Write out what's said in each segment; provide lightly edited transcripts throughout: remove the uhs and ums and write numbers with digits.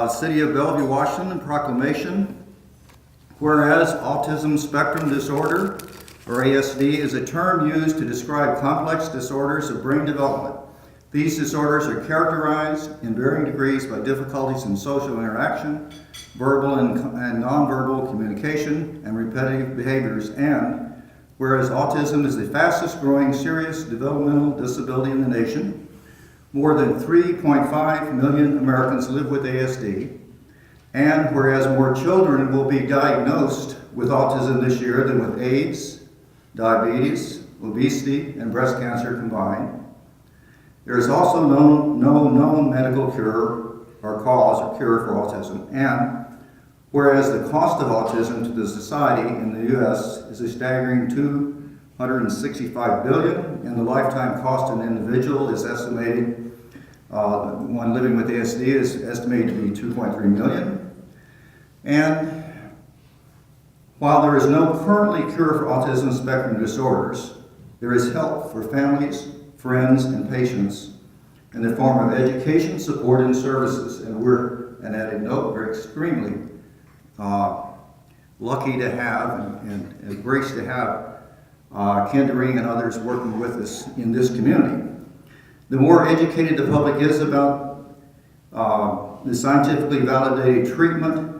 City of Bellevue, Washington, Proclamation. Whereas autism spectrum disorder, or ASD, is a term used to describe complex disorders of brain development. These disorders are characterized in varying degrees by difficulties in social interaction, verbal and nonverbal communication, and repetitive behaviors. And whereas autism is the fastest growing serious developmental disability in the nation, more than 3.5 million Americans live with ASD. And whereas more children will be diagnosed with autism this year than with AIDS, diabetes, obesity, and breast cancer combined, there is also no known medical cure or cause or cure for autism. And whereas the cost of autism to the society in the U.S. is a staggering $265 billion, and the lifetime cost to an individual is estimated, one living with ASD is estimated to be $2.3 million. And while there is no currently cure for autism spectrum disorders, there is help for families, friends, and patients in the form of education, support, and services. And at a note, we're extremely lucky to have and graced to have Kendering and others working with us in this community. The more educated the public is about the scientifically validated treatment,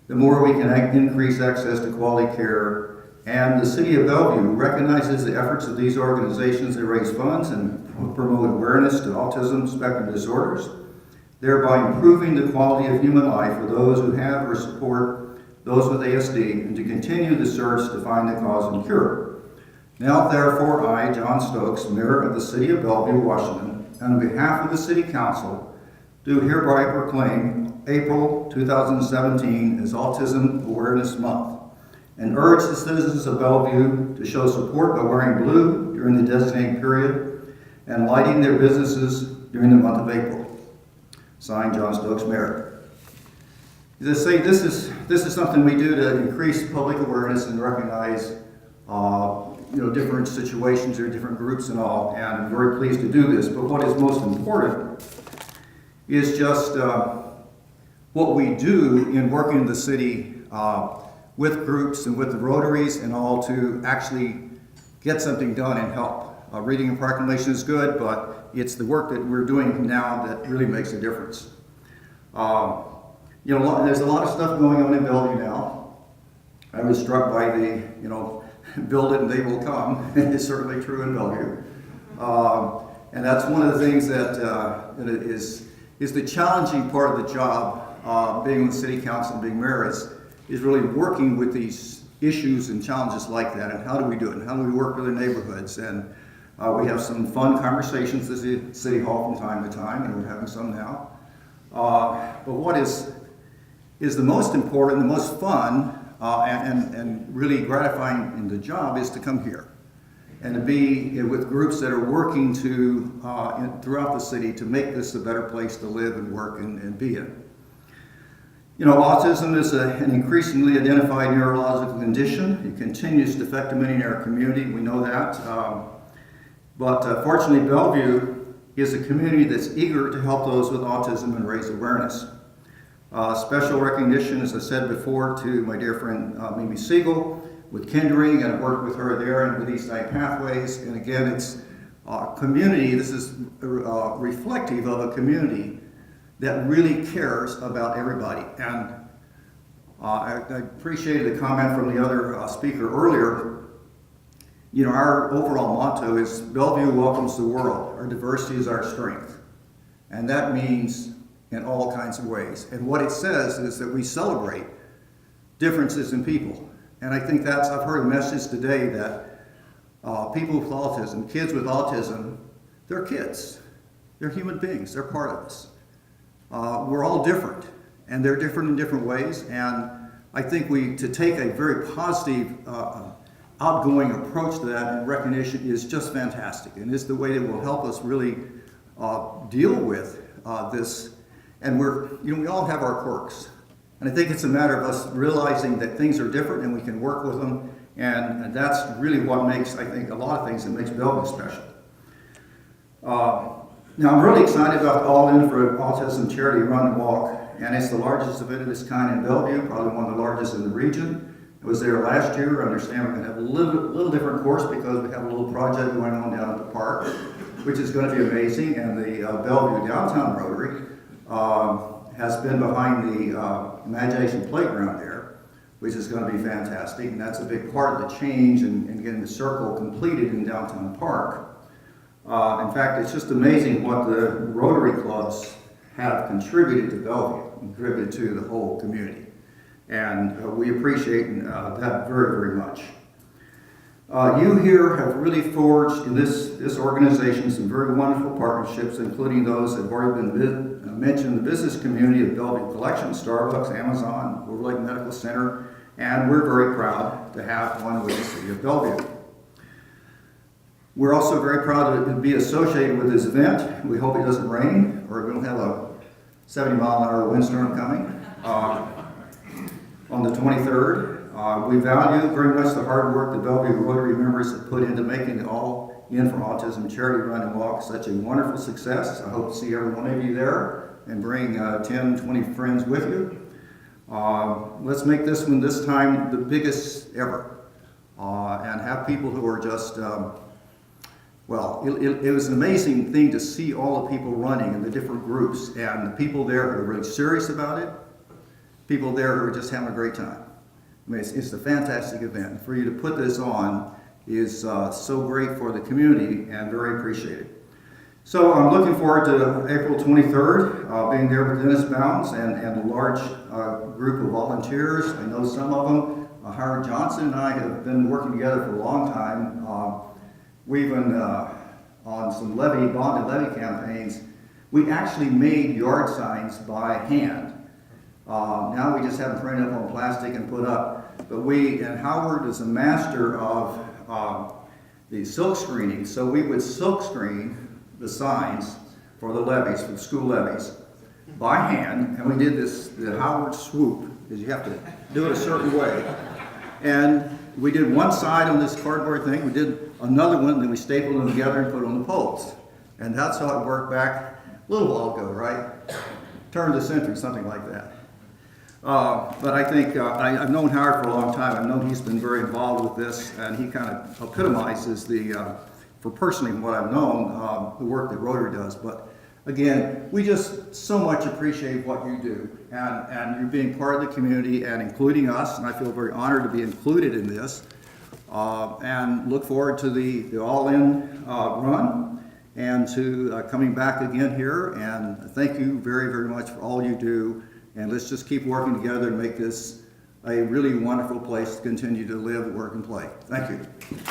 the more we can increase access to quality care. And the City of Bellevue recognizes the efforts of these organizations that raise funds and promote awareness to autism spectrum disorders, thereby improving the quality of human life for those who have or support those with ASD, and to continue the search to find the cause and cure. Now, therefore, I, John Stokes, Mayor of the City of Bellevue, Washington, and on behalf of the City Council, do hereby proclaim April 2017 as Autism Awareness Month, and urge the citizens of Bellevue to show support by wearing blue during the designated period and lighting their businesses during the month of April. Signed, John Stokes, Mayor. As I say, this is something we do to increase public awareness and recognize different situations or different groups and all, and I'm very pleased to do this. But what is most important is just what we do in working in the city with groups and with the Rotaries and all to actually get something done and help. Reading a proclamation is good, but it's the work that we're doing now that really makes a difference. There's a lot of stuff going on in Bellevue now. I was struck by the, build it and they will come. It's certainly true in Bellevue. And that's one of the things that is the challenging part of the job, being on the City Council and being mayor, is really working with these issues and challenges like that, and how do we do it, and how do we work with the neighborhoods. And we have some fun conversations at the City Hall from time to time, and we're having some now. But what is the most important, the most fun, and really gratifying in the job is to come here and to be with groups that are working throughout the city to make this a better place to live and work and be in. Autism is an increasingly identified neurological condition. It continues to affect many in our community. We know that. But fortunately, Bellevue is a community that's eager to help those with autism and raise awareness. Special recognition, as I said before, to my dear friend Mimi Siegel with Kendering, and I've worked with her there and with East Side Pathways. And again, it's community. This is reflective of a community that really cares about everybody. And I appreciated the comment from the other speaker earlier. Our overall motto is Bellevue welcomes the world. Our diversity is our strength. And that means in all kinds of ways. And what it says is that we celebrate differences in people. And I think I've heard a message today that people with autism, kids with autism, they're kids. They're human beings. They're part of us. We're all different, and they're different in different ways. And I think to take a very positive, outgoing approach to that and recognition is just fantastic, and is the way that will help us really deal with this. And we all have our quirks, and I think it's a matter of us realizing that things are different and we can work with them. And that's really what makes, I think, a lot of things that makes Bellevue special. Now, I'm really excited about the All In for Autism charity run and walk and it's the largest event of this kind in Bellevue, probably one of the largest in the region. I was there last year. I understand we're going to have a little different course because we have a little project going on down at the park, which is going to be amazing. And the Bellevue Downtown Rotary has been behind the Imagination Playground there, which is going to be fantastic. And that's a big part of the change in getting the circle completed in Downtown Park. In fact, it's just amazing what the Rotary clubs have contributed to Bellevue, contributed to the whole community. And we appreciate that very, very much. You here have really forged in this organization some very wonderful partnerships, including those that have already been mentioned in the business community of Bellevue Collection, Starbucks, Amazon, Overlake Medical Center, and we're very proud to have one with the city of Bellevue. We're also very proud to be associated with this event. We hope it doesn't rain or we don't have a 70-mile-an-hour windstorm coming. On the 23rd. We value very much the hard work the Bellevue Rotary members have put into making the All In for Autism charity run and walk such a wonderful success. I hope to see every one of you there and bring 10, 20 friends with you. Let's make this one this time the biggest ever and have people who are just, it was an amazing thing to see all the people running in the different groups and the people there who are really serious about it. People there who are just having a great time. I mean, it's a fantastic event. For you to put this on is so great for the community and very appreciated. So I'm looking forward to April 23rd, being there with Dennis Bounds and a large group of volunteers. I know some of them. Howard Johnson and I have been working together for a long time. We've been on some bonded levy campaigns. We actually made yard signs by hand. Now we just have them printed up on plastic and put up. But and Howard is a master of the silk screening. So we would silk screen the signs for the levies, for the school levies, by hand. And we did the Howard swoop, because you have to do it a certain way. And we did one side on this cardboard thing. We did another one, then we stapled them together and put them on the poles. And that's how it worked back a little while ago, right? Turn of the century, something like that. But I think I've known Howard for a long time. I've known he's been very involved with this, and he kind of epitomizes for personally what I've known, the work that Rotary does. But again, we just so much appreciate what you do, and you being part of the community and including us, and I feel very honored to be included in this, and look forward to the all-in run and to coming back again here. And thank you very, very much for all you do. And let's just keep working together to make this a really wonderful place to continue to live, work, and play. Thank you.